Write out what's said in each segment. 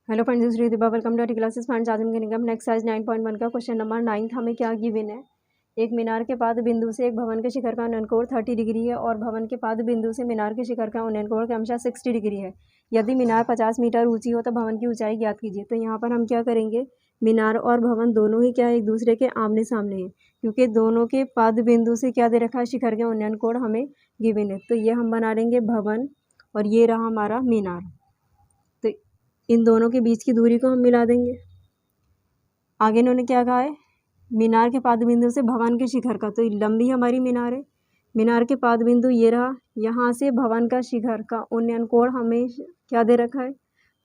Hello friends, this is Ritika. Welcome to our classes friends. आज हम करेंगे हम एक्सरसाइज 9.1 का क्वेश्चन नंबर 9। हमें क्या गिवन है। एक मीनार के पाद बिंदु से एक भवन के शिखर का उन्नयन कोण 30 डिग्री है और भवन के पाद बिंदु से मीनार के शिखर का उन्नयन कोण क्रमशः 60 डिग्री है। यदि मीनार 50 मीटर ऊंची हो तो भवन की ऊंचाई ज्ञात कीजिए। तो यहाँ पर हम क्या करेंगे, मीनार और भवन दोनों ही क्या एक दूसरे के आमने सामने हैं, क्योंकि दोनों के पाद बिंदु से क्या दे रखा है, शिखर के उन्नयन कोण हमें गिवन है। तो ये हम बना लेंगे भवन और ये रहा हमारा मीनार। तो इन दोनों के बीच की दूरी को हम मिला देंगे। आगे इन्होंने क्या कहा है, मीनार के पाद बिंदु से भवन के शिखर का, तो लंबी हमारी मीनार है। मीनार के पाद बिंदु ये रहा, यहाँ से भवन का शिखर का उन्नयन कोण हमें क्या दे रखा है,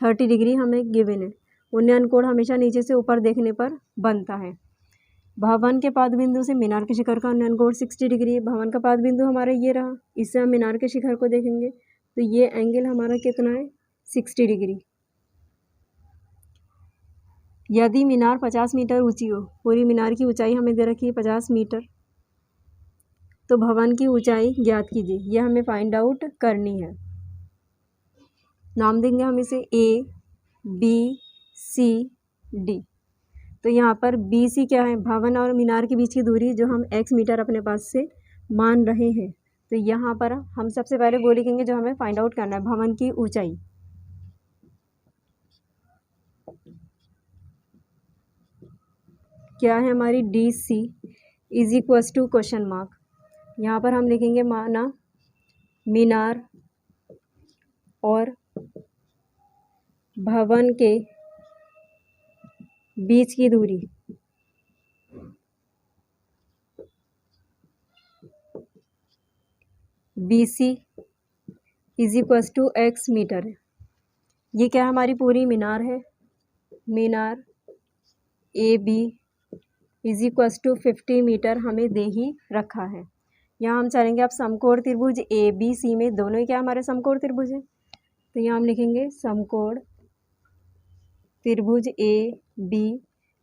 30 डिग्री हमें गिवन है। उन्नयन कोण हमेशा नीचे से ऊपर देखने पर बनता है। भवन के पाद बिंदु से मीनार के शिखर का उन्नयन कोण 60 डिग्री है। भवन का पाद बिंदु हमारा ये रहा, इससे हम मीनार के शिखर को देखेंगे तो ये एंगल हमारा कितना है, 60 डिग्री। यदि मीनार 50 मीटर ऊंची हो, पूरी मीनार की ऊंचाई हमें दे रखी है 50 मीटर, तो भवन की ऊंचाई ज्ञात कीजिए। यह हमें फाइंड आउट करनी है। नाम देंगे हम इसे ए, बी, सी, डी। तो यहाँ पर बी सी क्या है, भवन और मीनार के बीच की दूरी जो हम x मीटर अपने पास से मान रहे हैं। तो यहाँ पर हम सबसे पहले वो लिखेंगे जो हमें फाइंड आउट करना है, भवन की ऊंचाई। क्या है हमारी, D C is equals to question mark. यहाँ पर हम लिखेंगे माना मीनार और भवन के बीच की दूरी b c is equals to x metre है। ये क्या हमारी पूरी मीनार है। मीनार a B is equals to 50 metre हमें दे ही रखा है। यहाँ हम चलेंगे अब समकोण त्रिभुज ए बी सी में, दोनों ही क्या हमारे समकोण त्रिभुज है। तो यहाँ हम लिखेंगे समकोण त्रिभुज ए बी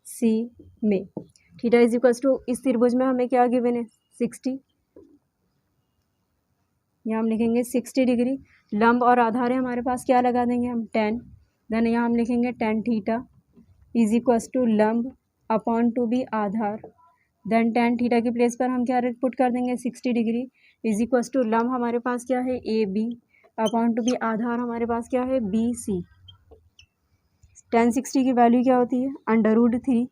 सी में थीटा इज इक्वल्स टू, इस त्रिभुज में हमें क्या गिवन है, 60। यहाँ हम लिखेंगे 60 डिग्री। लंब और आधार है हमारे पास, क्या लगा देंगे हम, 10। देन यहाँ हम लिखेंगे tan theta is equals to लंब अपॉन टू बी आधार। देन tan थीटा की प्लेस पर हम क्या पुट कर देंगे, 60 डिग्री इज इक्वल्स टू लंब हमारे पास क्या है, a b, upon to be आधार हमारे पास क्या है, बी सी। tan 60 की वैल्यू क्या होती है, √3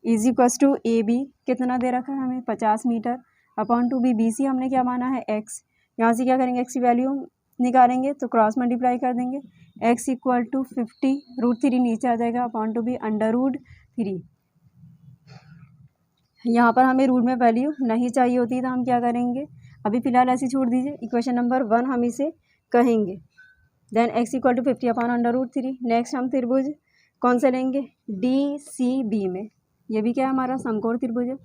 is equals to A B कितना दे रखा है हमें, 50 metre, upon to B C हमने क्या माना है, x। यहाँ से क्या करेंगे, x की वैल्यू निकालेंगे तो क्रॉस मल्टीप्लाई कर देंगे, x इक्वल टू 50, √3 नीचे आ जाएगा, अपॉन टू बी √3। यहाँ पर हमें रूट में वैल्यू नहीं चाहिए होती तो हम क्या करेंगे, अभी फिलहाल ऐसे छोड़ दीजिए। इक्वेशन नंबर 1 हम इसे कहेंगे। Then x equal to 50 upon √3। Next हम त्रिभुज कौन सा लेंगे, डी सी बी में। ये भी क्या है हमारा समकोण त्रिभुज है।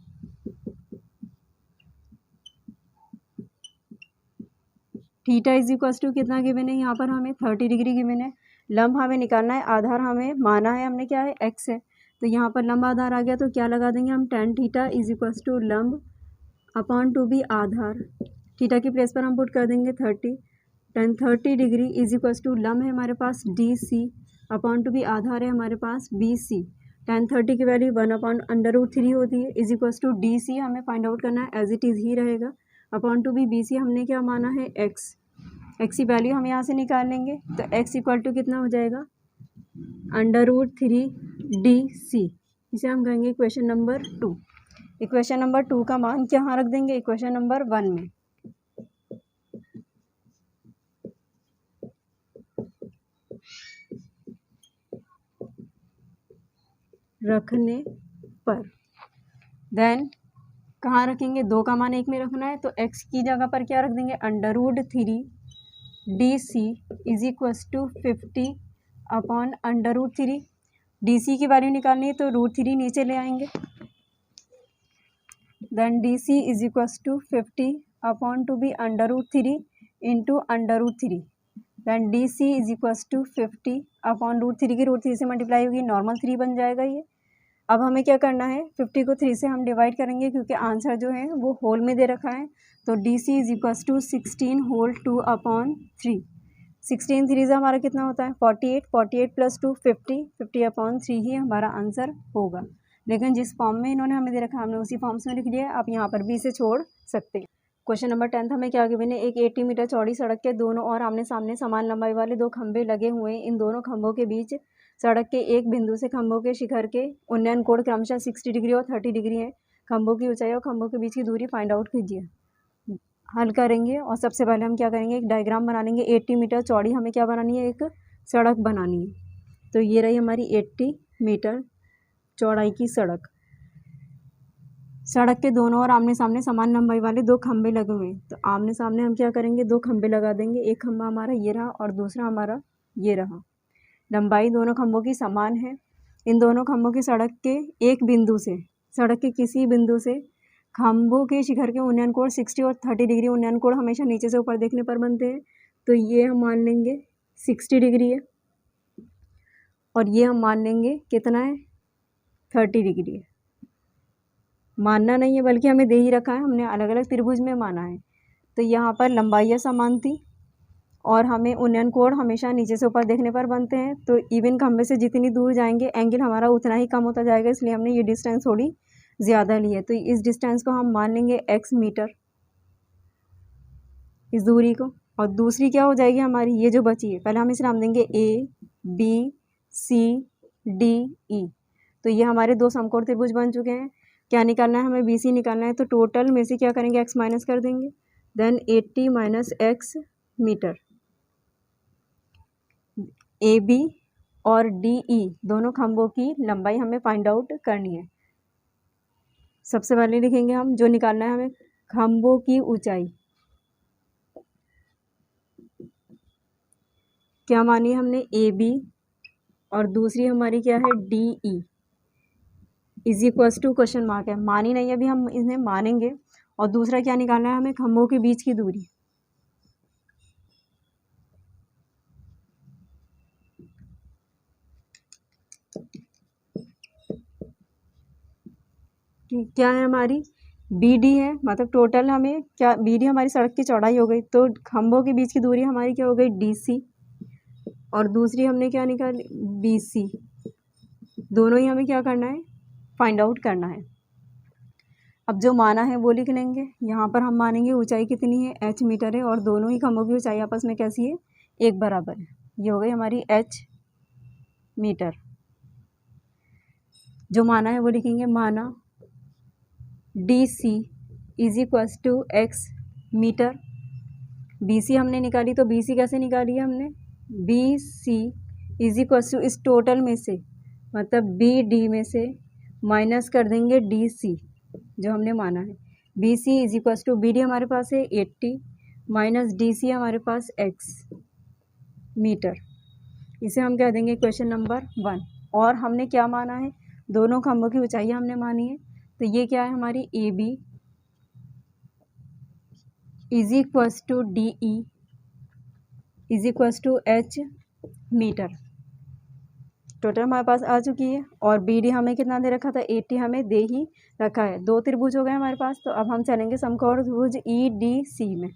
थीटा इज इक्वल्स टू कितना गिवन है, यहाँ पर हमें 30 डिग्री गिवन है। लंब हमें निकालना है, आधार हमें माना है हमने क्या है, x है। तो यहाँ पर लंब आधार आ गया तो क्या लगा देंगे हम, tan theta is equals to लंब अपॉन टू बी आधार। थीटा की प्लेस पर हम पुट कर देंगे 30। tan 30 degree is equals to लंब है हमारे पास d c, upon to be आधार है हमारे पास बी सी। tan 30 की वैल्यू 1 अपॉन √3 होती है, is equals to D C हमें फाइंड आउट करना है, एज इट इज़ ही रहेगा। अपॉन टू बी सी हमने क्या माना है, x। x की वैल्यू हम यहाँ से निकाल लेंगे तो x इक्वल टू कितना हो जाएगा, √3 डी सी। इसे हम कहेंगे इक्वेशन नंबर 2। इक्वेशन नंबर 2 का मान कहाँ रख देंगे, इक्वेशन नंबर 1 में। रखने पर देन कहाँ रखेंगे, 2 का मान 1 में रखना है तो x की जगह पर क्या रख देंगे, √3 D C is equals to 50 upon √3। D C की वैल्यू निकालनी है तो √3 नीचे ले आएंगे। Then D C is equals to 50 upon to B √3 into √3। Then D C is equals to 50 upon √3 की √3 से मल्टीप्लाई होगी, नॉर्मल 3 बन जाएगा ये। अब हमें क्या करना है, 50 को 3 से हम डिवाइड करेंगे क्योंकि आंसर जो है वो होल में दे रखा है। तो D C is equals to 16 whole 2 upon 3। 16 3 हमारा कितना होता है 48, 48 + 2 50, 50/3 ही हमारा आंसर होगा। लेकिन जिस फॉर्म में इन्होंने हमें दे रखा है हमने उसी फॉर्म्स में लिख लिया है। आप यहाँ पर भी इसे छोड़ सकते हैं। क्वेश्चन नंबर 10 हमें क्या गिवन है, एक 80 मीटर चौड़ी सड़क के दोनों ओर आमने सामने समान लंबाई वाले दो खंभे लगे हुए हैं। इन दोनों खंभों के बीच सड़क के एक बिंदु से खंभों के शिखर के उन्नयन कोण क्रमशः 60 डिग्री और 30 डिग्री है। खंभों की ऊंचाई और खंभों के बीच की दूरी फाइंड आउट कीजिए। हल करेंगे और सबसे पहले हम क्या करेंगे, एक डायग्राम बना लेंगे। 80 मीटर चौड़ी हमें क्या बनानी है, एक सड़क बनानी है। तो ये रही हमारी 80 मीटर चौड़ाई की सड़क। सड़क के दोनों ओर आमने सामने समान लंबाई वाले दो खंभे लगे हुए हैं। तो आमने सामने हम क्या करेंगे, दो खंभे लगा देंगे। एक खंभा हमारा ये रहा और दूसरा हमारा ये रहा। लंबाई दोनों खंभों की समान है। इन दोनों खंभों की सड़क के एक बिंदु से, सड़क के किसी बिंदु से खंभों के शिखर के उन्नयन कोण 60 और 30 डिग्री, उन्नयन कोण हमेशा नीचे से ऊपर देखने पर बनते हैं। तो ये हम मान लेंगे 60 डिग्री है और ये हम मान लेंगे कितना है 30 डिग्री है। मानना नहीं है बल्कि हमें दे ही रखा है, हमने अलग अलग त्रिभुज में माना है। तो यहाँ पर लंबाइयाँ समान थी और हमें उन्नयन कोण हमेशा नीचे से ऊपर देखने पर बनते हैं। तो इवन खंभे से जितनी दूर जाएंगे एंगल हमारा उतना ही कम होता जाएगा, इसलिए हमने ये डिस्टेंस थोड़ी ज़्यादा ली है। तो इस डिस्टेंस को हम मान लेंगे x मीटर, इस दूरी को। और दूसरी क्या हो जाएगी हमारी, ये जो बची है, पहले हम इसे नाम देंगे A B C D E। तो ये हमारे दो समकोण त्रिभुज बन चुके हैं। क्या निकालना है हमें, BC निकालना है। तो टोटल में से क्या करेंगे, x माइनस कर देंगे। देन 80 - x मीटर। AB और DE दोनों खंभों की लंबाई हमें फाइंड आउट करनी है। सबसे पहले लिखेंगे हम, जो निकालना है हमें, खंभों की ऊंचाई क्या मानी हमने, AB और दूसरी हमारी क्या है DE is equals to question mark है, मानी नहीं अभी हम इन्हें मानेंगे। और दूसरा क्या निकालना है हमें, खंभों के बीच की दूरी। क्या है हमारी BD है, मतलब टोटल हमें क्या, BD हमारी सड़क की चौड़ाई हो गई। तो खंभों के बीच की दूरी हमारी क्या हो गई DC और दूसरी हमने क्या निकाली BC। दोनों ही हमें क्या करना है, फाइंड आउट करना है। अब जो माना है वो लिख लेंगे। यहाँ पर हम मानेंगे ऊंचाई कितनी है, h मीटर है और दोनों ही खंभों की ऊंचाई आपस में कैसी है, एक बराबर है। ये हो गई हमारी h मीटर। जो माना है वो लिखेंगे, माना DC is equals to x metre. BC हमने निकाली, तो BC कैसे निकाली है हमने, BC इज इक्वल्स टू इस टोटल में से, मतलब BD में से माइनस कर देंगे DC जो हमने माना है। BC is equals to BD हमारे पास है 80 माइनस DC हमारे पास x मीटर। इसे हम क्या देंगे, क्वेश्चन नंबर 1। और हमने क्या माना है, दोनों खंभों की ऊंचाई हमने मानी है। तो ये क्या है हमारी AB is equals to DE is equals to h metre. Total हमारे पास आ चुकी है। और BD हमें कितना दे रखा था, 80 हमें दे ही रखा है। दो त्रिभुज हो गए हमारे पास। तो अब हम चलेंगे समकोण त्रिभुज EDC में।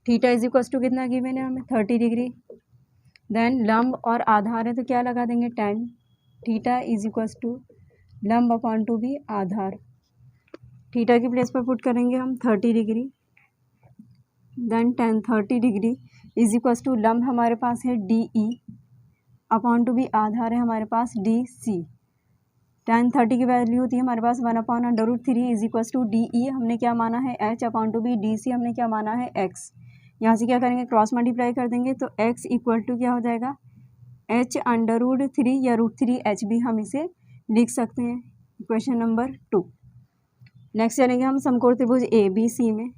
थीटा इज इक्वल्स टू कितना गिवन है हमें, 30 डिग्री। देन लंब और आधार है तो क्या लगा देंगे, tan। Theta is equals to लंब अपॉन टू भी आधार। थीटा की प्लेस पर पुट करेंगे हम 30 degree. Then tan 30 degree is equals to लंब हमारे पास है DE अपॉन टू भी आधार है हमारे पास DC। tan 30 की वैल्यू होती है हमारे पास 1/√3 इज इक्वल्स टू DE हमने क्या माना है h अपॉन टू भी DC हमने क्या माना है x। यहाँ से क्या करेंगे, क्रॉस मल्टीप्लाई कर देंगे। तो x इक्वल टू क्या हो जाएगा, h√3 या √3h भी हम इसे लिख सकते हैं। Question number 2। नेक्स्ट चलेंगे हम समकोण त्रिभुज ABC में।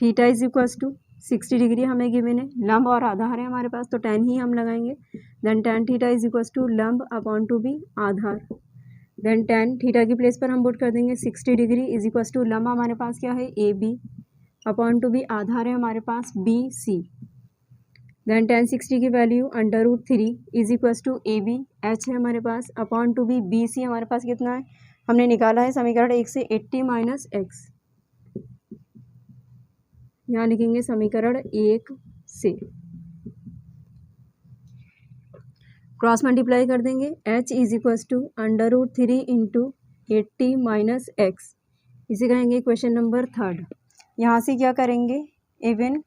Theta is equals to 60 degree हमें गिवन है। लंब और आधार है हमारे पास तो tan ही हम लगाएंगे। Then tan theta is equals to लंब अपॉन टू भी आधार। देन tan थीटा की प्लेस पर हम पुट कर देंगे 60 डिग्री इज इक्वल्स टू लंब हमारे पास क्या है AB अपॉन टू भी आधार है हमारे पास BC। देन tan 60 की value √3 is equals to A b, h है हमारे पास, upon to be, b c हमारे पास कितना है, हमने निकाला है समीकरण 1 से 80 माइनस एक्स। यहाँ लिखेंगे समीकरण 1 से क्रॉस मल्टीप्लाई कर देंगे, h is equals to √3 into 80 minus x, इसे कहेंगे क्वेश्चन नंबर 3। यहाँ से क्या करेंगे, इवन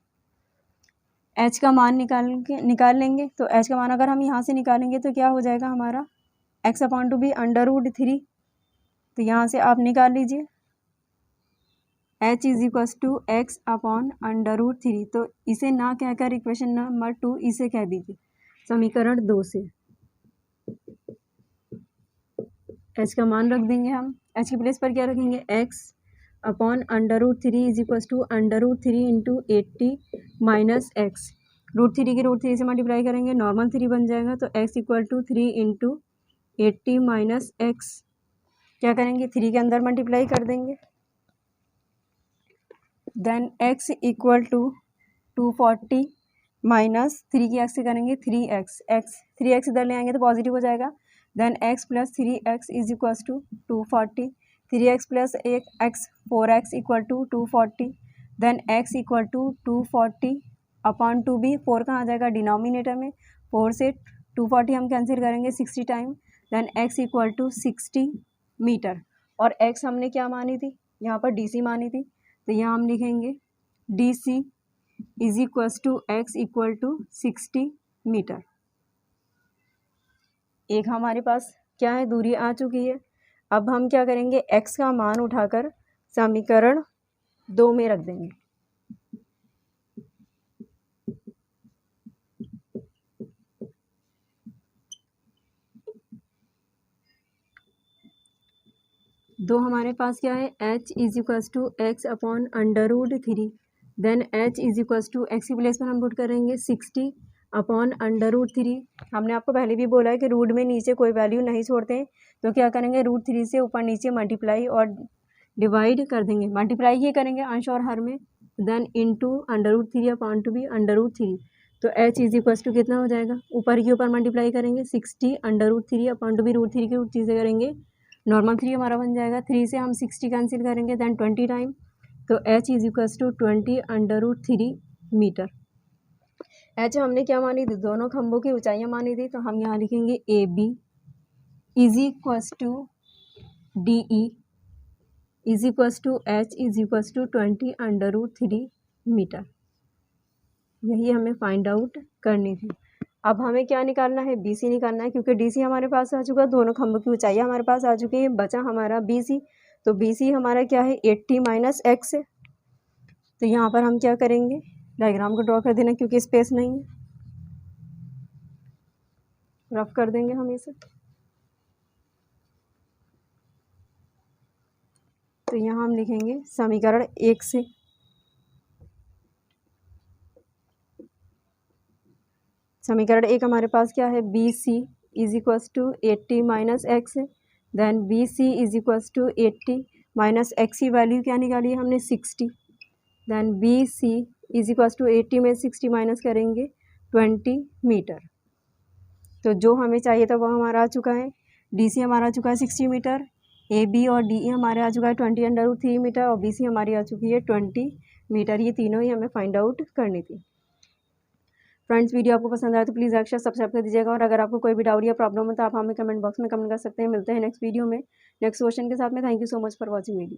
h का मान निकाल लेंगे। तो h का मान अगर हम यहाँ से निकालेंगे तो क्या हो जाएगा हमारा, x अपॉन टू बी √3, तो यहाँ से आप निकाल लीजिए h is equals to x upon √3, तो इसे ना कहकर इक्वेशन नंबर 2 इसे कह दीजिए समीकरण 2 से। h का मान रख देंगे हम, h की प्लेस पर क्या रखेंगे, x upon √3 is equals to √3 into 80 minus x, √3 के √3 से मल्टीप्लाई करेंगे, नॉर्मल 3 बन जाएगा, तो x equal to 3 into 80 minus x, क्या करेंगे 3 के अंदर मल्टीप्लाई कर देंगे, then x equal to 240 minus 3 की x से करेंगे 3x इधर ले आएंगे तो पॉजिटिव हो जाएगा, then x plus 3x is equals to 240, 3x plus एक x 4x equal to 240, then x equal to 240 upon 2b, 4 कहाँ आ जाएगा डिनोमिनेटर में, 4 से 240 हम कैंसिल करेंगे 60 time, then x equal to 60 metre, और x हमने क्या मानी थी, यहाँ पर dc मानी थी, तो यहाँ हम लिखेंगे dc is equals to x equal to 60 metre. एक हमारे पास क्या है, दूरी आ चुकी है। अब हम क्या करेंगे, x का मान उठाकर समीकरण 2 में रख देंगे। दो हमारे पास क्या है, h is equals to x upon √3, then h is equals to x की प्लेस पर हम पुट करेंगे 60 अपॉन √3। हमने आपको पहले भी बोला है कि रूट में नीचे कोई वैल्यू नहीं छोड़ते हैं, तो क्या करेंगे √3 से ऊपर नीचे मल्टीप्लाई और डिवाइड कर देंगे, मल्टीप्लाई ये करेंगे अंश और हर में, then into √3 upon to B √3, तो h इज इक्वल्स टू कितना हो जाएगा, ऊपर के ऊपर मल्टीप्लाई करेंगे 60 √3 अपॉन टू बी √3 की √3 से करेंगे नॉर्मल 3 हमारा बन जाएगा, 3 से हम 60 कैंसिल करेंगे, देन 20 टाइम, तो h is equals to 20 √3 metre. h हमने क्या मानी थी, दोनों खंभों की ऊंचाइयां मानी थी, तो हम यहाँ लिखेंगे A B is equals to D E is equals to h is equals to 20 √3 metre. यही हमें फाइंड आउट करनी थी। अब हमें क्या निकालना है, BC निकालना है, क्योंकि DC हमारे पास आ चुका है, दोनों खंभों की ऊंचाई हमारे पास आ चुकी है, बचा हमारा BC, तो BC हमारा क्या है 80 माइनस एक्स है। तो यहाँ पर हम क्या करेंगे, डायग्राम को ड्रॉ कर देना, क्योंकि स्पेस नहीं है, रफ कर देंगे हम इसे। तो यहाँ हम लिखेंगे समीकरण 1 से, समीकरण 1 हमारे पास क्या है, BC is equals to 80 minus x है, then BC is equals to 80 minus x की वैल्यू क्या निकाली है हमने 60, then BC is equals to 80 में 60 माइनस करेंगे 20 मीटर। तो जो हमें चाहिए था वो हमारा आ चुका है, DC हमारा आ चुका है 60 मीटर, AB और DE हमारे आ चुका है 20 √3 मीटर, और BC हमारी आ चुकी है 20 मीटर। ये तीनों ही हमें फाइंड आउट करनी थी। फ्रेंड्स, वीडियो आपको पसंद आया तो प्लीज़ लाइक शेयर सब्सक्राइब कर दीजिएगा, और अगर आपको कोई भी डाउट या प्रॉब्लम हो तो आप हमें कमेंट बॉक्स में कमेंट कर सकते हैं। मिलते हैं नेक्स्ट वीडियो में नेक्स्ट क्वेश्चन के साथ में। Thank you so much for watching video.